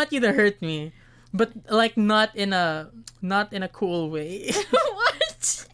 want you to hurt me, but like not in a cool way. What?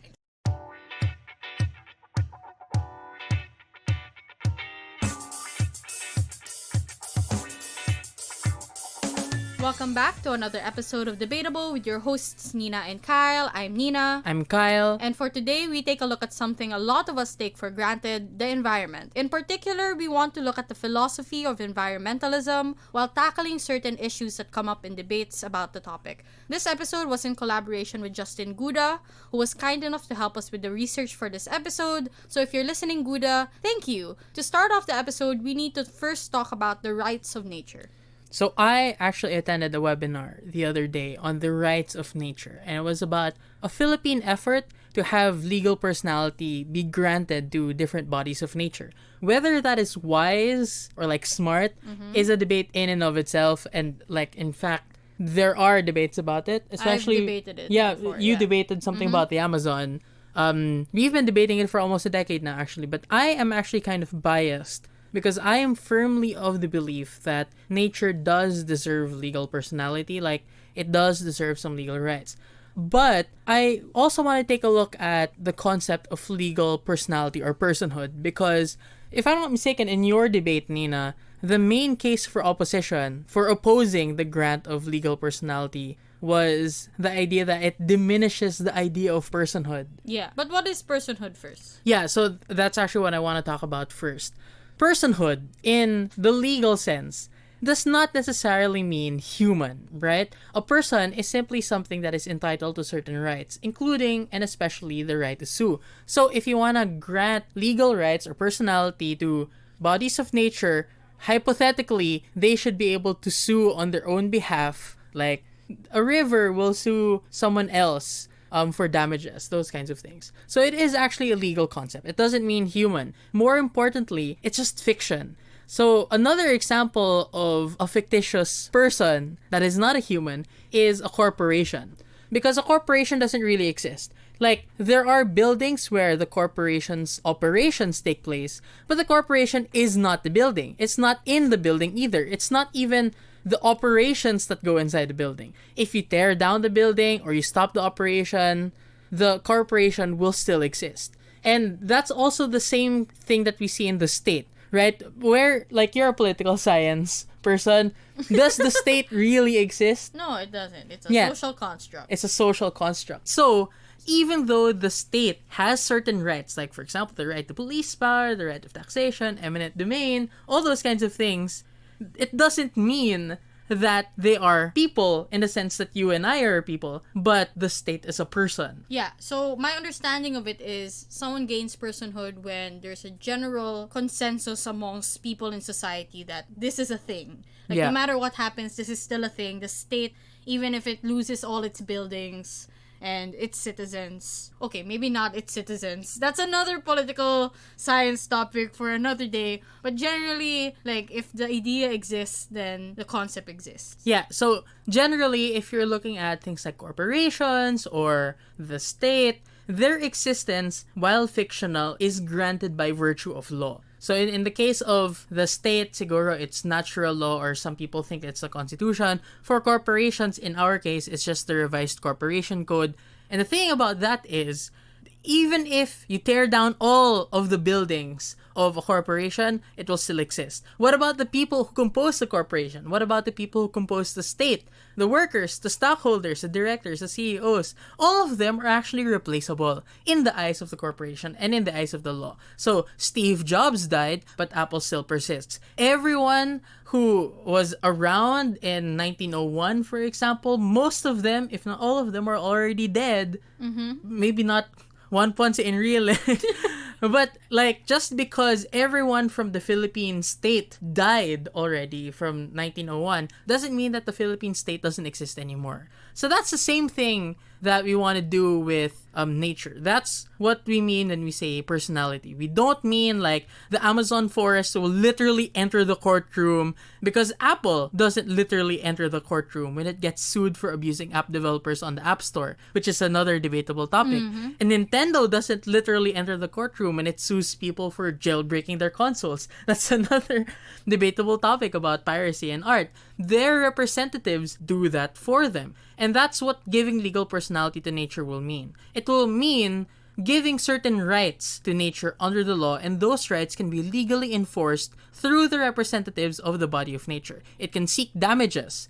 Welcome back to another episode of Debatable with your hosts Nina and Kyle. I'm Nina. I'm Kyle. And for today, we take a look at something a lot of us take for granted, the environment. In particular, we want to look at the philosophy of environmentalism while tackling certain issues that come up in debates about the topic. This episode was in collaboration with Justin Guda, who was kind enough to help us with the research for this episode. So if you're listening, Guda, thank you. To start off the episode, we need to first talk about the rights of nature. So I actually attended a webinar the other day on the rights of nature, and it was about a Philippine effort to have legal personality be granted to different bodies of nature. Whether that is wise or like smart is a debate in and of itself, and like in fact there are debates about it. Especially, I've debated it. Yeah, before, you debated something about the Amazon. We've been debating it for almost a decade now, actually, but I am actually kind of biased. Because I am firmly of the belief that nature does deserve legal personality, like it does deserve some legal rights. But I also want to take a look at the concept of legal personality or personhood, because if I'm not mistaken, in your debate, Nina, the main case for opposition, for opposing the grant of legal personality, was the idea that it diminishes the idea of personhood. Yeah, but what is personhood first? Yeah, so that's actually what I want to talk about first. Personhood, in the legal sense, does not necessarily mean human, right? A person is simply something that is entitled to certain rights, including and especially the right to sue. So if you want to grant legal rights or personality to bodies of nature, hypothetically, they should be able to sue on their own behalf. Like, a river will sue someone else for damages, those kinds of things. So it is actually a legal concept. It doesn't mean human. More importantly, it's just fiction. So another example of a fictitious person that is not a human is a corporation. Because a corporation doesn't really exist. Like, there are buildings where the corporation's operations take place, but the corporation is not the building. It's not in the building either. It's not even the operations that go inside the building. If you tear down the building or you stop the operation, the corporation will still exist. And that's also the same thing that we see in the state, right? Where, like, you're a political science person, does the state really exist? No, it doesn't. It's a social construct. It's a social construct. So, even though the state has certain rights, like, for example, the right to police power, the right of taxation, eminent domain, all those kinds of things, it doesn't mean that they are people in the sense that you and I are people, but the state is a person. Yeah, so my understanding of it is someone gains personhood when there's a general consensus amongst people in society that this is a thing. Like, no matter what happens, this is still a thing. The state, even if it loses all its buildings and its citizens. Okay, maybe not its citizens. That's another political science topic for another day. But generally, like, if the idea exists, then the concept exists. Yeah, so generally, if you're looking at things like corporations or the state, their existence, while fictional, is granted by virtue of law. So in the case of the state, siguro it's natural law, or some people think it's the constitution. For corporations, in our case, it's just the revised corporation code. And the thing about that is, even if you tear down all of the buildings of a corporation, it will still exist. What about the people who compose the corporation? What about the people who compose the state? The workers, the stockholders, the directors, the CEOs, all of them are actually replaceable in the eyes of the corporation and in the eyes of the law. So Steve Jobs died, but Apple still persists. Everyone who was around in 1901, for example, most of them, if not all of them, are already dead. Maybe not one Ponce in real. But, like, just because everyone from the Philippine state died already from 1901 doesn't mean that the Philippine state doesn't exist anymore. So that's the same thing that we want to do with nature. That's what we mean when we say personality. We don't mean like the Amazon forest will literally enter the courtroom, because Apple doesn't literally enter the courtroom when it gets sued for abusing app developers on the App Store, which is another debatable topic. And Nintendo doesn't literally enter the courtroom when it sues people for jailbreaking their consoles. That's another debatable topic about piracy and art. Their representatives do that for them. And that's what giving legal personality to nature will mean. It will mean giving certain rights to nature under the law, and those rights can be legally enforced through the representatives of the body of nature. It can seek damages.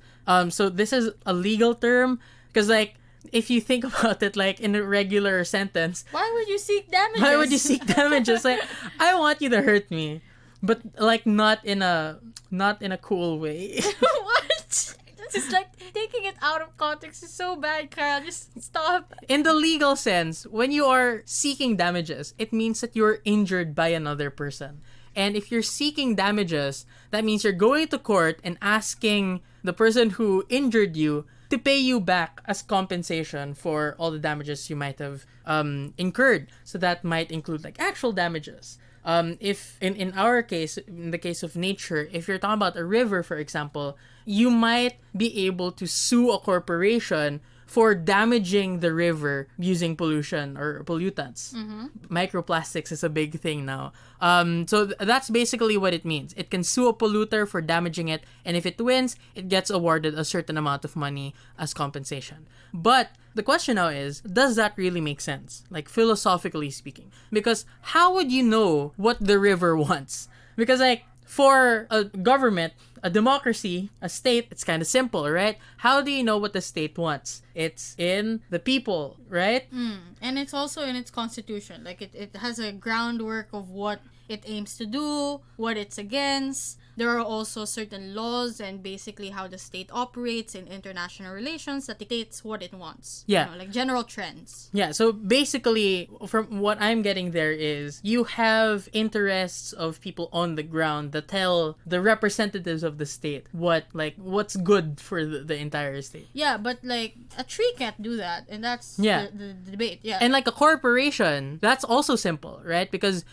So this is a legal term, because like, if you think about it like in a regular sentence, Why would you seek damages? why would you seek damages? Like, I want you to hurt me, but like not in a cool way. What? This is like taking it out of context is so bad, Kyle. Just stop. In the legal sense, when you are seeking damages, it means that you're injured by another person. And if you're seeking damages, that means you're going to court and asking the person who injured you to pay you back as compensation for all the damages you might have incurred. So that might include like actual damages. If in our case, in the case of nature, if you're talking about a river, for example, you might be able to sue a corporation for damaging the river using pollution or pollutants. Microplastics is a big thing now. So that's basically what it means. It can sue a polluter for damaging it, and if it wins, it gets awarded a certain amount of money as compensation. But the question now is, does that really make sense? Like, philosophically speaking. Because how would you know what the river wants? Because like, for a government, a democracy, a state, it's kind of simple, right? How do you know what the state wants? It's in the people, right? And it's also in its constitution. Like, it has a groundwork of what it aims to do, what it's against. There are also certain laws and basically how the state operates in international relations that dictates what it wants. Yeah. You know, like general trends. Yeah, so basically, from what I'm getting there is, you have interests of people on the ground that tell the representatives of the state what's good for the entire state. Yeah, but like a tree can't do that, and that's the debate. Yeah. And like a corporation, that's also simple, right? Because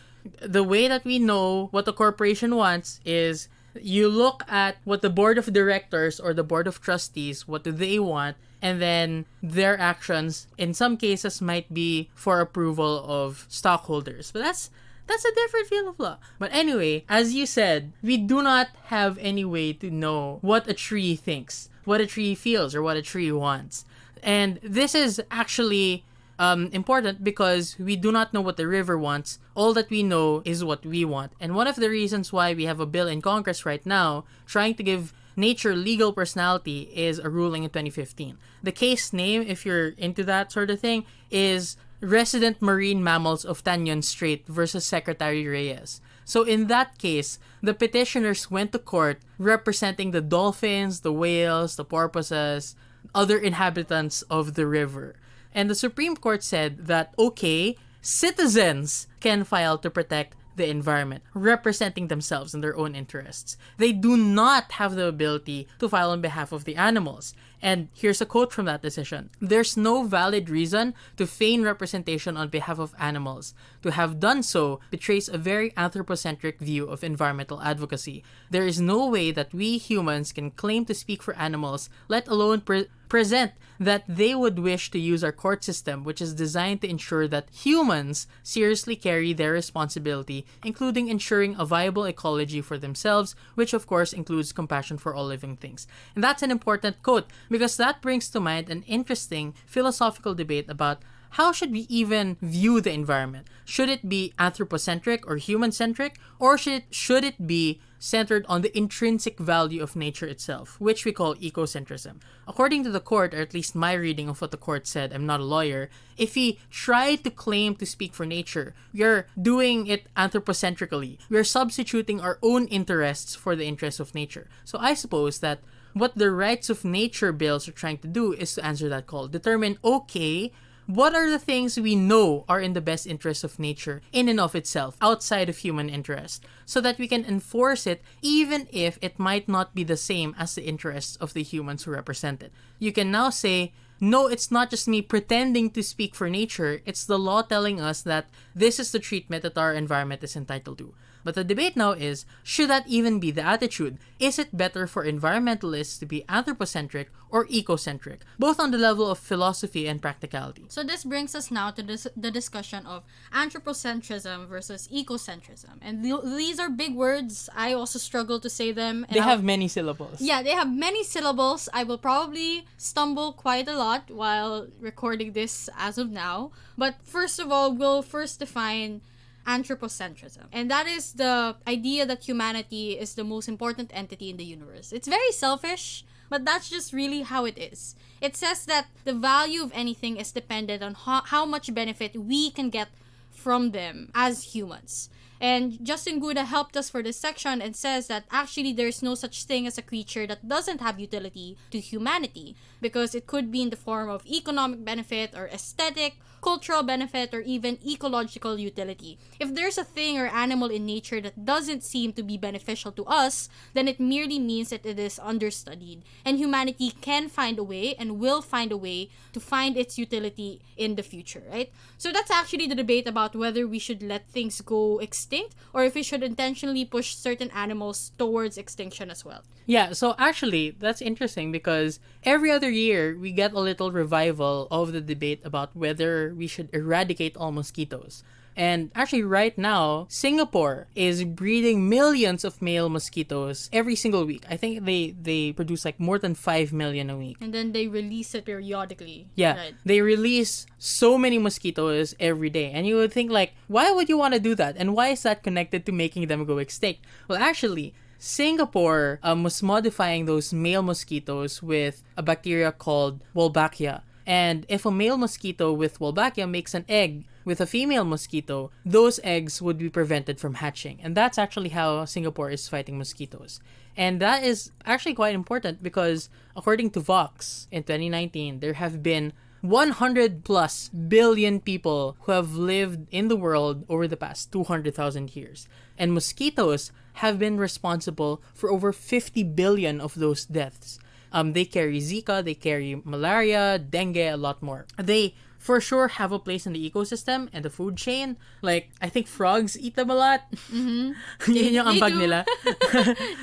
the way that we know what the corporation wants is you look at what the board of directors or the board of trustees, what do they want, and then their actions in some cases might be for approval of stockholders. But that's a different field of law. But anyway, as you said, we do not have any way to know what a tree thinks, what a tree feels, or what a tree wants. And this is actually important because we do not know what the river wants. All that we know is what we want. And one of the reasons why we have a bill in Congress right now trying to give nature legal personality is a ruling in 2015. The case name, if you're into that sort of thing, is Resident Marine Mammals of Tanyon Strait versus Secretary Reyes. So in that case, the petitioners went to court representing the dolphins, the whales, the porpoises, other inhabitants of the river. And the Supreme Court said that, okay, citizens can file to protect the environment, representing themselves in their own interests. They do not have the ability to file on behalf of the animals. And here's a quote from that decision. There's no valid reason to feign representation on behalf of animals. To have done so betrays a very anthropocentric view of environmental advocacy. There is no way that we humans can claim to speak for animals, let alone present that they would wish to use our court system, which is designed to ensure that humans seriously carry their responsibility, including ensuring a viable ecology for themselves, which of course includes compassion for all living things. And that's an important quote, because that brings to mind an interesting philosophical debate about how should we even view the environment? Should it be anthropocentric or human-centric, or should it be centered on the intrinsic value of nature itself, which we call ecocentrism? According to the court, or at least my reading of what the court said, I'm not a lawyer, if we try to claim to speak for nature, we're doing it anthropocentrically. We're substituting our own interests for the interests of nature. So I suppose that what the rights of nature bills are trying to do is to answer that call. Determine, okay, what are the things we know are in the best interest of nature in and of itself, outside of human interest, so that we can enforce it even if it might not be the same as the interests of the humans who represent it. You can now say, no, it's not just me pretending to speak for nature. It's the law telling us that this is the treatment that our environment is entitled to. But the debate now is, should that even be the attitude? Is it better for environmentalists to be anthropocentric or ecocentric, both on the level of philosophy and practicality? So this brings us now to the discussion of anthropocentrism versus ecocentrism. And these are big words. I also struggle to say them. And They have many syllables. Yeah, they have many syllables. I will probably stumble quite a lot while recording this as of now. But first of all, we'll first define anthropocentrism. And that is the idea that humanity is the most important entity in the universe. It's very selfish, but that's just really how it is. It says that the value of anything is dependent on how much benefit we can get from them as humans. And Justin Guda helped us for this section and says that actually there's no such thing as a creature that doesn't have utility to humanity, because it could be in the form of economic benefit or aesthetic, cultural benefit, or even ecological utility. If there's a thing or animal in nature that doesn't seem to be beneficial to us, then it merely means that it is understudied, and humanity can find a way and will find a way to find its utility in the future, right? So that's actually the debate about whether we should let things go extinct or if we should intentionally push certain animals towards extinction as well. Yeah, so actually, that's interesting because every other year, we get a little revival of the debate about whether we should eradicate all mosquitoes. And actually, right now, Singapore is breeding millions of male mosquitoes every single week. I think they produce like more than 5 million a week. And then they release it periodically. Yeah, Right. they release so many mosquitoes every day. And you would think like, why would you want to do that? And why is that connected to making them go extinct? Well, actually, Singapore was modifying those male mosquitoes with a bacteria called Wolbachia. And if a male mosquito with Wolbachia makes an egg with a female mosquito, those eggs would be prevented from hatching. And that's actually how Singapore is fighting mosquitoes. And that is actually quite important because according to Vox in 2019, there have been 100 plus billion people who have lived in the world over the past 200,000 years. And mosquitoes have been responsible for over 50 billion of those deaths. They carry Zika, they carry malaria, dengue, a lot more. They for sure have a place in the ecosystem and the food chain. Like, I think frogs eat them a lot. Mm-hmm. Yun yung ambag do. nila.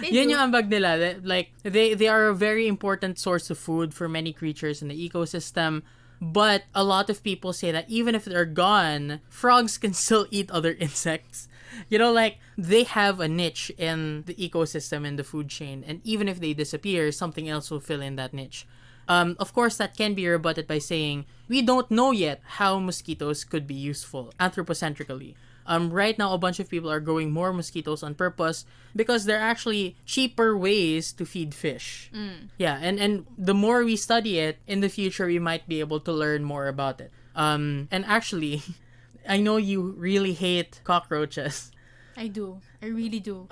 Yun yung ambag nila. Like, they are a very important source of food for many creatures in the ecosystem. But a lot of people say that even if they're gone, frogs can still eat other insects. You know, like, they have a niche in the ecosystem and the food chain. And even if they disappear, something else will fill in that niche. Of course, that can be rebutted by saying, we don't know yet how mosquitoes could be useful anthropocentrically. Right now, a bunch of people are growing more mosquitoes on purpose because they're actually cheaper ways to feed fish. Yeah, and the more we study it, in the future, we might be able to learn more about it. And actually, I know you really hate cockroaches. I do. I really do.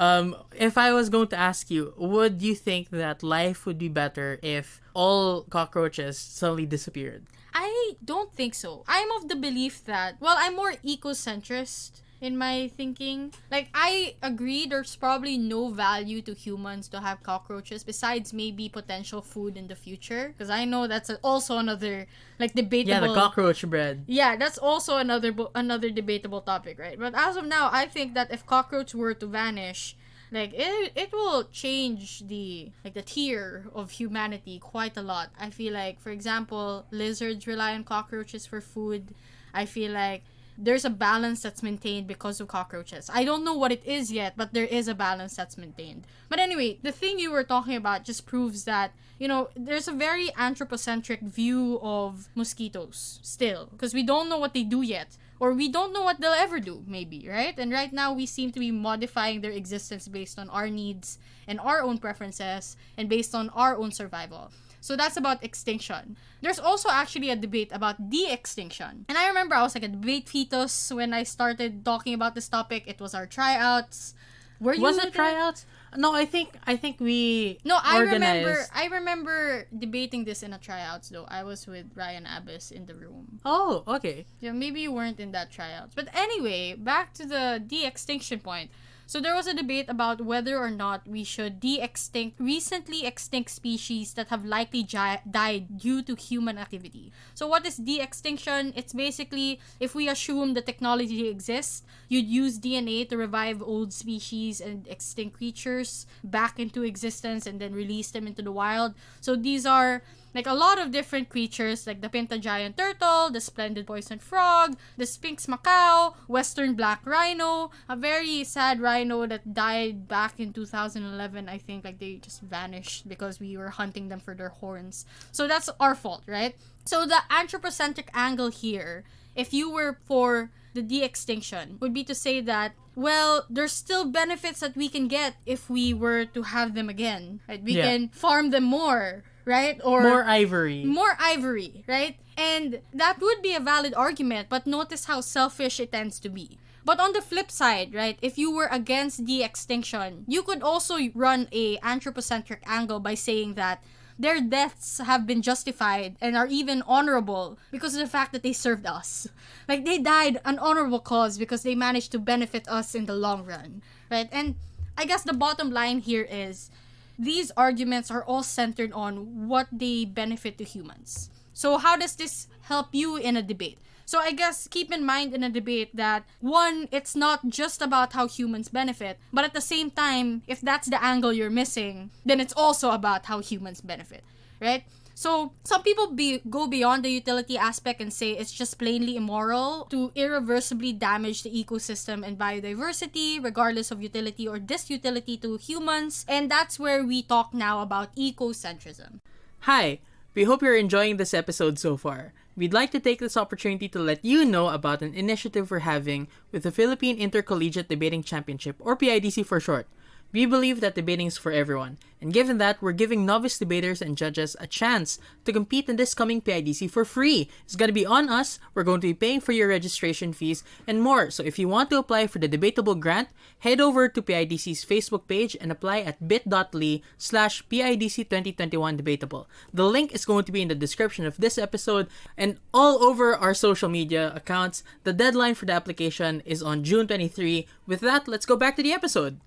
If I was going to ask you, would you think that life would be better if all cockroaches suddenly disappeared? I don't think so. I'm of the belief that, well, I'm more ecocentrist in my thinking. Like, I agree there's probably no value to humans to have cockroaches besides maybe potential food in the future. Because I know that's also another, like, debatable... Yeah, the cockroach bread. Yeah, that's also another debatable topic, right? But as of now, I think that if cockroach were to vanish, like, it will change the tier of humanity quite a lot. I feel like, for example, lizards rely on cockroaches for food. I feel like there's a balance that's maintained because of cockroaches. I don't know what it is yet, but there is a balance that's maintained. But anyway, the thing you were talking about just proves that, you know, there's a very anthropocentric view of mosquitoes still, because we don't know what they do yet, or we don't know what they'll ever do, maybe, right? And right now, we seem to be modifying their existence based on our needs and our own preferences and based on our own survival. So that's about extinction. There's also actually a debate about de-extinction. And I remember I was like a debate fetus when I started talking about this topic. It was our tryouts. Were you Was it tryouts? No, I think we organized. I remember debating this in a tryouts though. I was with Ryan Abbas in the room. Oh, okay. Yeah, maybe you weren't in that tryouts. But anyway, back to the de-extinction point. So there was a debate about whether or not we should de-extinct recently extinct species that have likely died due to human activity. So what is de-extinction? It's basically, if we assume the technology exists, you'd use DNA to revive old species and extinct creatures back into existence and then release them into the wild. So these are like a lot of different creatures, like the Pinta giant turtle, the splendid poison frog, the Sphinx macaw, western black rhino, a very sad rhino that died back in 2011, I think. Like, they just vanished because we were hunting them for their horns. So that's our fault, right? So the anthropocentric angle here, if you were for the de-extinction, would be to say that, well, there's still benefits that we can get if we were to have them again, right? We can farm them more, right? Or more ivory, right? And that would be a valid argument, but notice how selfish it tends to be. But on the flip side, right, if you were against de-extinction, you could also run a anthropocentric angle by saying that their deaths have been justified and are even honorable because of the fact that they served us. Like, they died an honorable cause because they managed to benefit us in the long run, right? And I guess the bottom line here is these arguments are all centered on what they benefit to humans. So how does this help you in a debate? So I guess keep in mind in a debate that, one, it's not just about how humans benefit, but at the same time, if that's the angle you're missing, then it's also about how humans benefit, right? So some people go beyond the utility aspect and say it's just plainly immoral to irreversibly damage the ecosystem and biodiversity, regardless of utility or disutility to humans. And that's where we talk now about ecocentrism. Hi, we hope you're enjoying this episode so far. We'd like to take this opportunity to let you know about an initiative we're having with the Philippine Intercollegiate Debating Championship, or PiDC for short. We believe that debating is for everyone, and given that, we're giving novice debaters and judges a chance to compete in this coming PiDC for free. It's gonna be on us, we're going to be paying for your registration fees, and more. So if you want to apply for the Debatable Grant, head over to PiDC's Facebook page and apply at bit.ly/PIDC 2021 Debatable. The link is going to be in the description of this episode and all over our social media accounts. The deadline for the application is on June 23. With that, let's go back to the episode.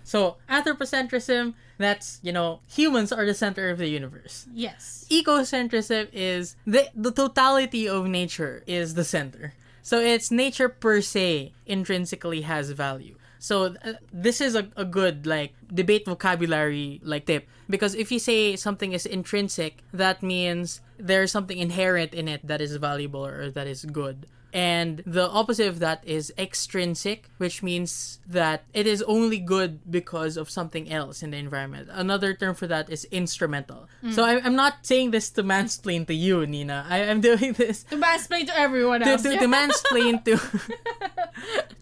So, anthropocentrism, that's, humans are the center of the universe. Yes. Ecocentrism is the totality of nature is the center. So, it's nature per se intrinsically has value. So, this is a good, debate vocabulary, tip. Because if you say something is intrinsic, that means there's something inherent in it that is valuable or that is good. And the opposite of that is extrinsic, which means that it is only good because of something else in the environment. Another term for that is instrumental. So I'm not saying this to mansplain to you, Nina. I'm doing this to mansplain to everyone else. To mansplain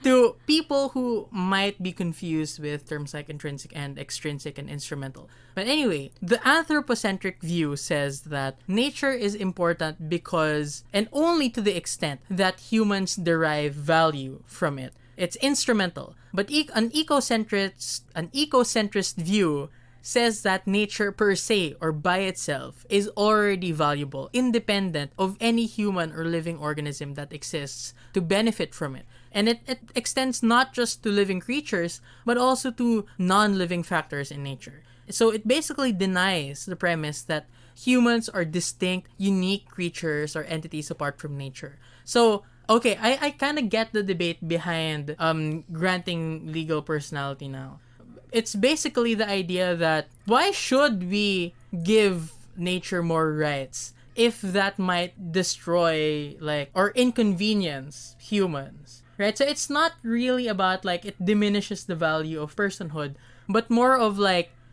to people who might be confused with terms like intrinsic and extrinsic and instrumental. But anyway, the anthropocentric view says that nature is important because, and only to the extent, that humans derive value from it. It's instrumental. But an ecocentrist view says that nature per se or by itself is already valuable, independent of any human or living organism that exists to benefit from it. And it extends not just to living creatures, but also to non-living factors in nature. So it basically denies the premise that humans are distinct, unique creatures or entities apart from nature. So, okay, I kind of get the debate behind granting legal personality now. It's basically the idea that why should we give nature more rights if that might destroy or inconvenience humans, right? So it's not really about it diminishes the value of personhood, but more of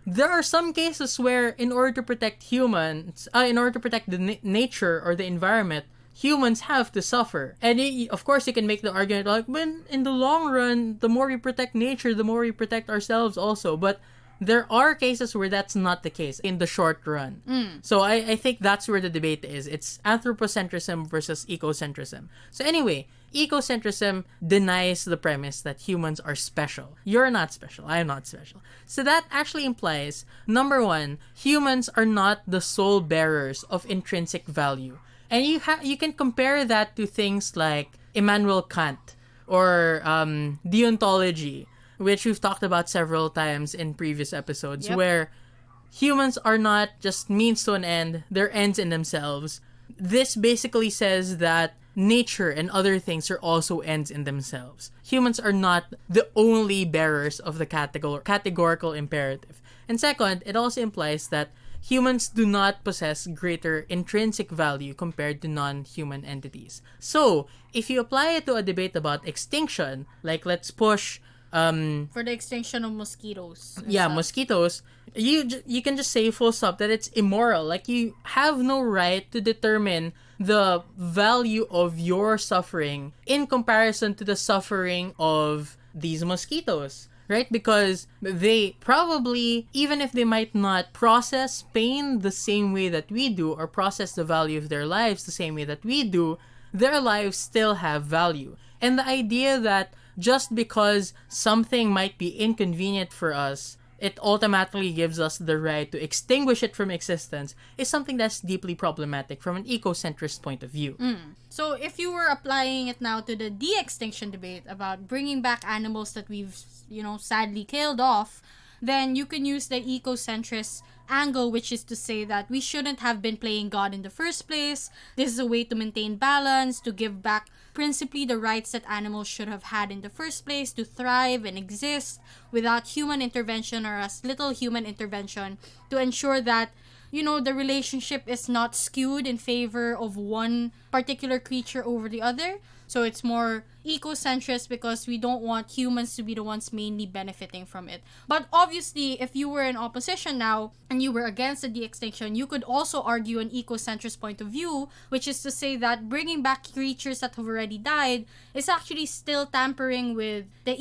there are some cases where in order to protect humans, in order to protect the nature or the environment, humans have to suffer. And of course, you can make the argument when in the long run, the more we protect nature, the more we protect ourselves also. But there are cases where that's not the case in the short run. So I think that's where the debate is. It's anthropocentrism versus ecocentrism. So anyway, ecocentrism denies the premise that humans are special. You're not special. I'm not special. So that actually implies, number one, humans are not the sole bearers of intrinsic value. And you can compare that to things like Immanuel Kant or deontology. which we've talked about several times in previous episodes, Yep. where humans are not just means to an end, they're ends in themselves. This basically says that nature and other things are also ends in themselves. Humans are not the only bearers of the categorical imperative. And second, it also implies that humans do not possess greater intrinsic value compared to non-human entities. So, if you apply it to a debate about extinction, like let's push For the extinction of mosquitoes. and stuff. mosquitoes, you can just say full stop that it's immoral. Like, you have no right to determine the value of your suffering in comparison to the suffering of these mosquitoes. Right? Because they probably, even if they might not process pain the same way that we do, or process the value of their lives the same way that we do, their lives still have value. And the idea that just because something might be inconvenient for us, it automatically gives us the right to extinguish it from existence is something that's deeply problematic from an ecocentrist point of view. So if you were applying it now to the de-extinction debate about bringing back animals that we've, sadly killed off, then you can use the ecocentrist angle, which is to say that we shouldn't have been playing God in the first place. This is a way to maintain balance, to give back principally the rights that animals should have had in the first place, to thrive and exist without human intervention or as little human intervention, to ensure that the relationship is not skewed in favor of one particular creature over the other. So it's more ecocentrist because we don't want humans to be the ones mainly benefiting from it. But obviously, if you were in opposition now and you were against the de-extinction, you could also argue an ecocentrist point of view, which is to say that bringing back creatures that have already died is actually still tampering with the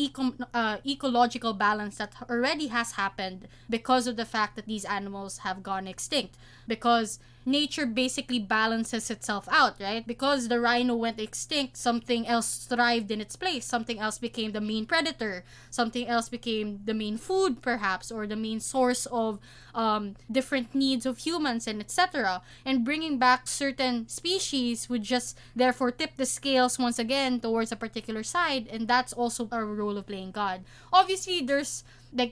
ecological balance that already has happened because of the fact that these animals have gone extinct. Because nature basically balances itself out, right? Because the rhino went extinct, something else thrived in its place. Something else became the main predator. Something else became the main food, perhaps, or the main source of different needs of humans, and etc. And bringing back certain species would just therefore tip the scales once again towards a particular side, and that's also our role of playing God. Obviously, there's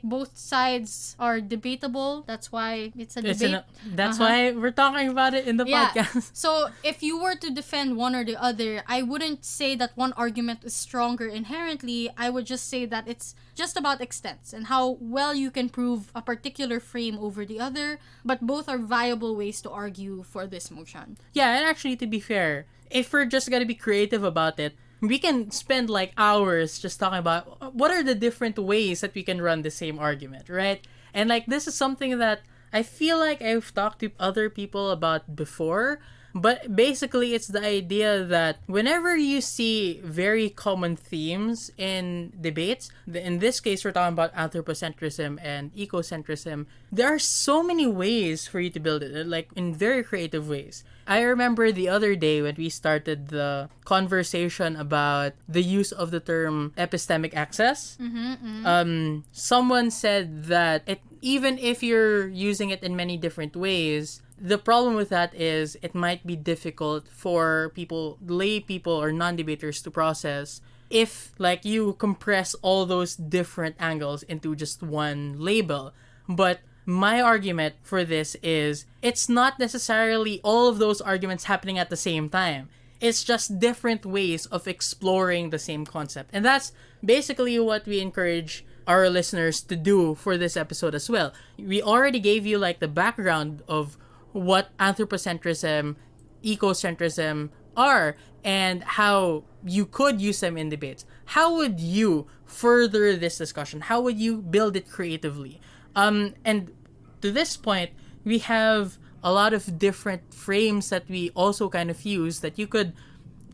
both sides are debatable. That's why it's a debate. That's why we're talking about it in the podcast. So if you were to defend one or the other, I wouldn't say that one argument is stronger inherently. I would just say that it's just about extents and how well you can prove a particular frame over the other, but both are viable ways to argue for this motion. Yeah, and actually, to be fair, if we're just gonna be creative about it, we can spend hours just talking about what are the different ways that we can run the same argument, right? And this is something that I feel like I've talked to other people about before, but basically it's the idea that whenever you see very common themes in debates, in this case we're talking about anthropocentrism and ecocentrism, there are so many ways for you to build it, in very creative ways. I remember the other day when we started the conversation about the use of the term epistemic access. Someone said that even if you're using it in many different ways, the problem with that is it might be difficult for lay people or non-debaters to process if you compress all those different angles into just one label. But my argument for this is it's not necessarily all of those arguments happening at the same time. It's just different ways of exploring the same concept. And that's basically what we encourage our listeners to do for this episode as well. We already gave you the background of what anthropocentrism, ecocentrism are and how you could use them in debates. How would you further this discussion? How would you build it creatively? And to this point, we have a lot of different frames that we also kind of use that you could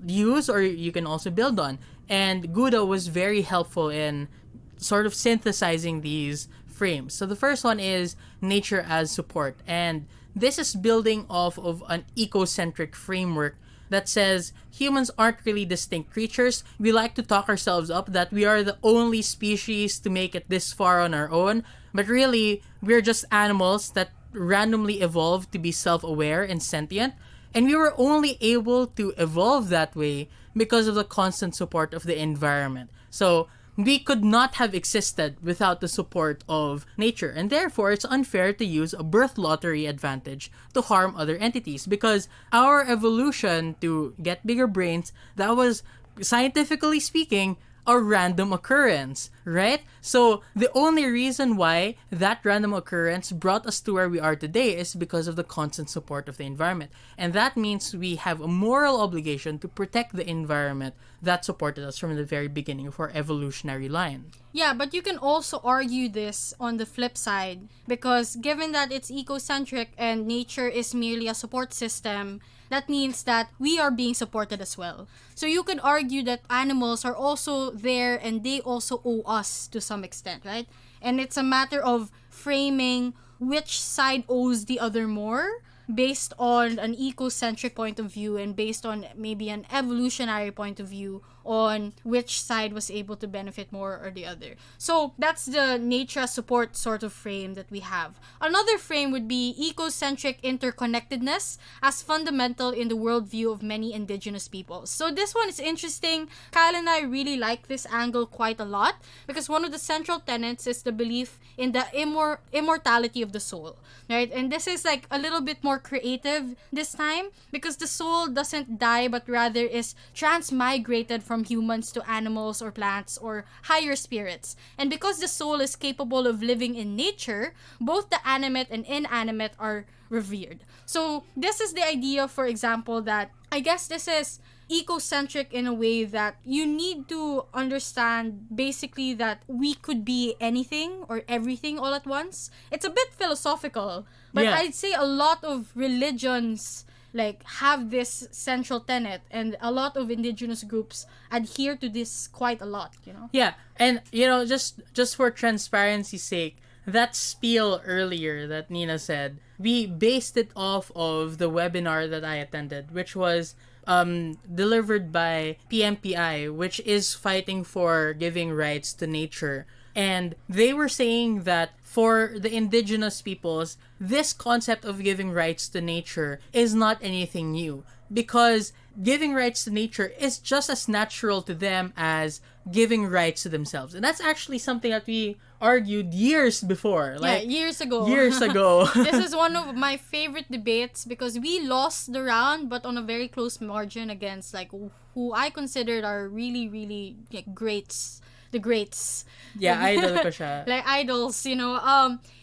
use or you can also build on. And Guda was very helpful in sort of synthesizing these frames. So the first one is nature as support. And this is building off of an ecocentric framework that says humans aren't really distinct creatures. We like to talk ourselves up that we are the only species to make it this far on our own. But really, we're just animals that randomly evolved to be self-aware and sentient. And we were only able to evolve that way because of the constant support of the environment. So we could not have existed without the support of nature. And therefore, it's unfair to use a birth lottery advantage to harm other entities, because our evolution to get bigger brains, that was, scientifically speaking, a random occurrence, right? So the only reason why that random occurrence brought us to where we are today is because of the constant support of the environment. And that means we have a moral obligation to protect the environment that supported us from the very beginning of our evolutionary line. Yeah, but you can also argue this on the flip side, because given that it's ecocentric and nature is merely a support system, that means that we are being supported as well. So you could argue that animals are also there and they also owe us to some extent, right? And it's a matter of framing which side owes the other more based on an ecocentric point of view and based on maybe an evolutionary point of view on which side was able to benefit more or the other. So that's the nature support sort of frame that we have. Another frame would be ecocentric interconnectedness as fundamental in the worldview of many indigenous peoples. So this one is interesting. Kyle and I really like this angle quite a lot because one of the central tenets is the belief in the immortality of the soul, right? And this is like a little bit more creative this time because the soul doesn't die but rather is transmigrated from humans to animals or plants or higher spirits. And because the soul is capable of living in nature, both the animate and inanimate are revered. So this is the idea, for example, that I guess this is ecocentric in a way that you need to understand basically that we could be anything or everything all at once. It's a bit philosophical, but Yeah. I'd say a lot of religions like have this central tenet, and a lot of indigenous groups adhere to this quite a lot, you know? Yeah, and just for transparency's sake, that spiel earlier that Nina said, we based it off of the webinar that I attended, which was delivered by PMPI, which is fighting for giving rights to nature. And they were saying that for the indigenous peoples, this concept of giving rights to nature is not anything new, because giving rights to nature is just as natural to them as giving rights to themselves. And that's actually something that we argued years before. Years ago. Years ago. This is one of my favorite debates because we lost the round, but on a very close margin against like who I considered are really, really like greats. The greats. Yeah, idol ko siya. Like idols, you know.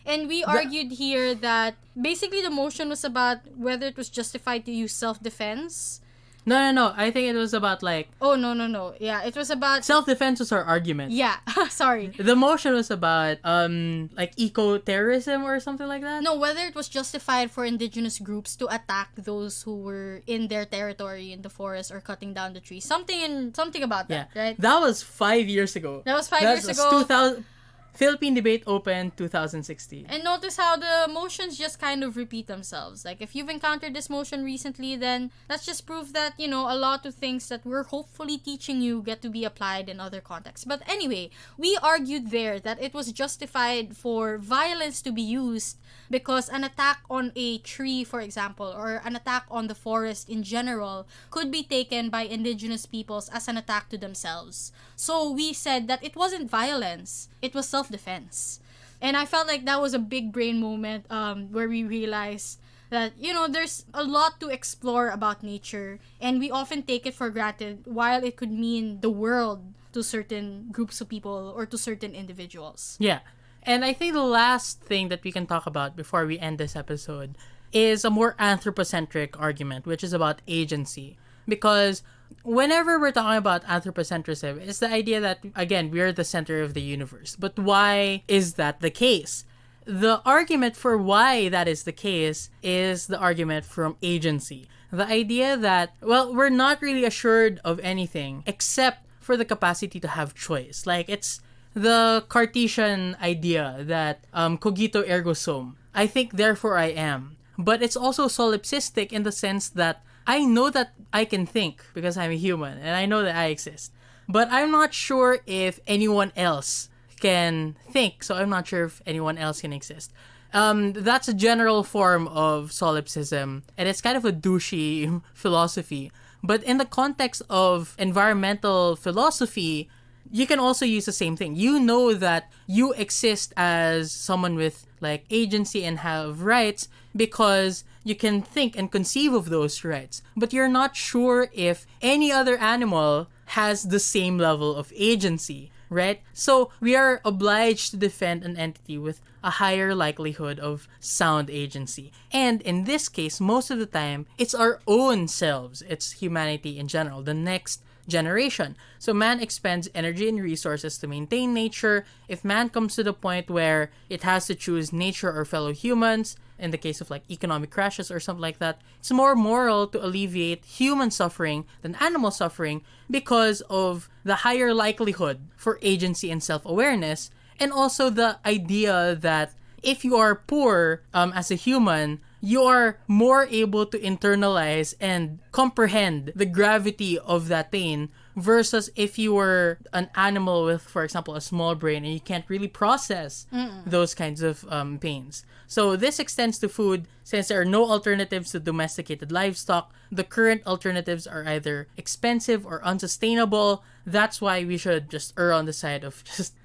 And we argued here that basically the motion was about whether it was justified to use self-defense. No. I think it was about like... Oh, no. Yeah, it was about... Self-defense was our argument. Yeah, sorry. The motion was about, like, eco-terrorism or something like that? No, whether it was justified for indigenous groups to attack those who were in their territory in the forest or cutting down the trees. Something about that, right? That was 5 years ago. That was 5 years ago. 2000... Philippine Debate Open 2016. And notice how the motions just kind of repeat themselves. Like, if you've encountered this motion recently, then that's just proof that, you know, a lot of things that we're hopefully teaching you get to be applied in other contexts. But anyway, we argued there that it was justified for violence to be used because an attack on a tree, for example, or an attack on the forest in general could be taken by indigenous peoples as an attack to themselves. So we said that it wasn't violence, it was self-defense. And I felt like that was a big brain moment where we realized that, you know, there's a lot to explore about nature and we often take it for granted while it could mean the world to certain groups of people or to certain individuals. Yeah. And I think the last thing that we can talk about before we end this episode is a more anthropocentric argument, which is about agency. Because whenever we're talking about anthropocentrism, it's the idea that, again, we're the center of the universe. But why is that the case? The argument for why that is the case is the argument from agency. The idea that, well, we're not really assured of anything except for the capacity to have choice. Like, it's the Cartesian idea that cogito ergo sum. I think, therefore I am. But it's also solipsistic in the sense that I know that I can think because I'm a human and I know that I exist. But I'm not sure if anyone else can think, so I'm not sure if anyone else can exist. That's a general form of solipsism, and it's kind of a douchey philosophy. But in the context of environmental philosophy, you can also use the same thing. You know that you exist as someone with like agency and have rights because you can think and conceive of those rights, but you're not sure if any other animal has the same level of agency, right? So we are obliged to defend an entity with a higher likelihood of sound agency. And in this case, most of the time, it's our own selves. It's humanity in general, the next generation. So man expends energy and resources to maintain nature. If man comes to the point where it has to choose nature or fellow humans, in the case of like economic crashes or something like that, it's more moral to alleviate human suffering than animal suffering because of the higher likelihood for agency and self-awareness, and also the idea that if you are poor as a human, you are more able to internalize and comprehend the gravity of that pain versus if you were an animal with, for example, a small brain and you can't really process those kinds of pains. So this extends to food. Since there are no alternatives to domesticated livestock, the current alternatives are either expensive or unsustainable. That's why we should just err on the side of just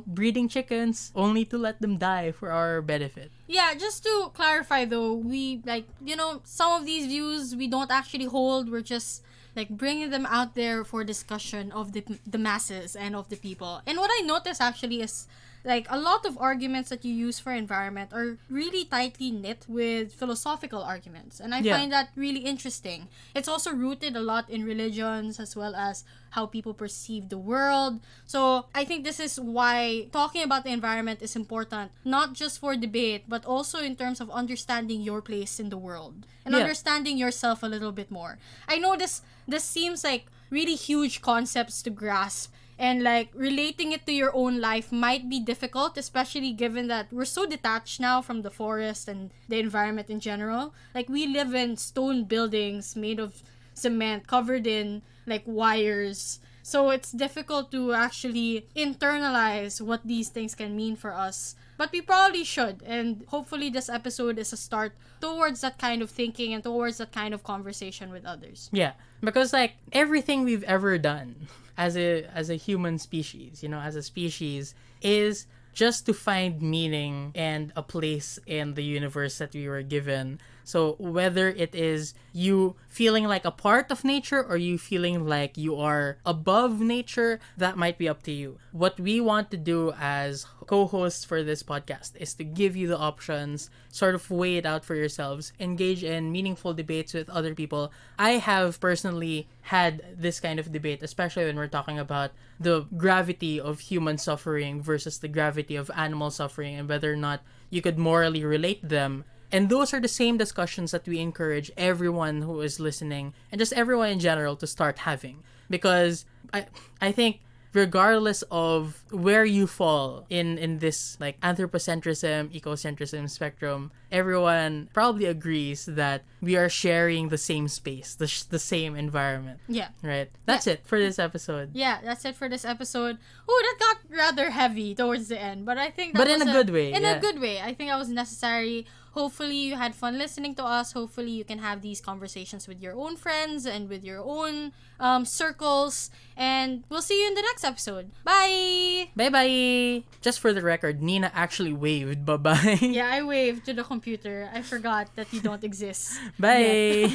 breeding chickens only to let them die for our benefit. Yeah, just to clarify though, we some of these views we don't actually hold. We're just bringing them out there for discussion of the masses and of the people. And what I noticed actually is a lot of arguments that you use for environment are really tightly knit with philosophical arguments. And I find that really interesting. It's also rooted a lot in religions as well as how people perceive the world. So I think this is why talking about the environment is important, not just for debate, but also in terms of understanding your place in the world and understanding yourself a little bit more. I know this seems like really huge concepts to grasp, and relating it to your own life might be difficult, especially given that we're so detached now from the forest and the environment in general. We live in stone buildings made of cement covered in wires. So it's difficult to actually internalize what these things can mean for us. But we probably should, and hopefully this episode is a start towards that kind of thinking and towards that kind of conversation with others. Yeah, because everything we've ever done as a human species, as a species, is just to find meaning and a place in the universe that we were given. So whether it is you feeling like a part of nature or you feeling like you are above nature, that might be up to you. What we want to do as co-hosts for this podcast is to give you the options, sort of weigh it out for yourselves, engage in meaningful debates with other people. I have personally had this kind of debate, especially when we're talking about the gravity of human suffering versus the gravity of animal suffering and whether or not you could morally relate them. And those are the same discussions that we encourage everyone who is listening and just everyone in general to start having. Because I think regardless of where you fall in this anthropocentrism, ecocentrism spectrum, everyone probably agrees that we are sharing the same space, the same environment. Yeah. Right? That's it for this episode. Yeah, that's it for this episode. Oh, that got rather heavy towards the end, but I think that in a good way. In a good way. I think that was necessary. Hopefully you had fun listening to us. Hopefully you can have these conversations with your own friends and with your own circles. And we'll see you in the next episode. Bye! Bye-bye! Just for the record, Nina actually waved bye-bye. Yeah, I waved to the computer. I forgot that you don't exist. Bye!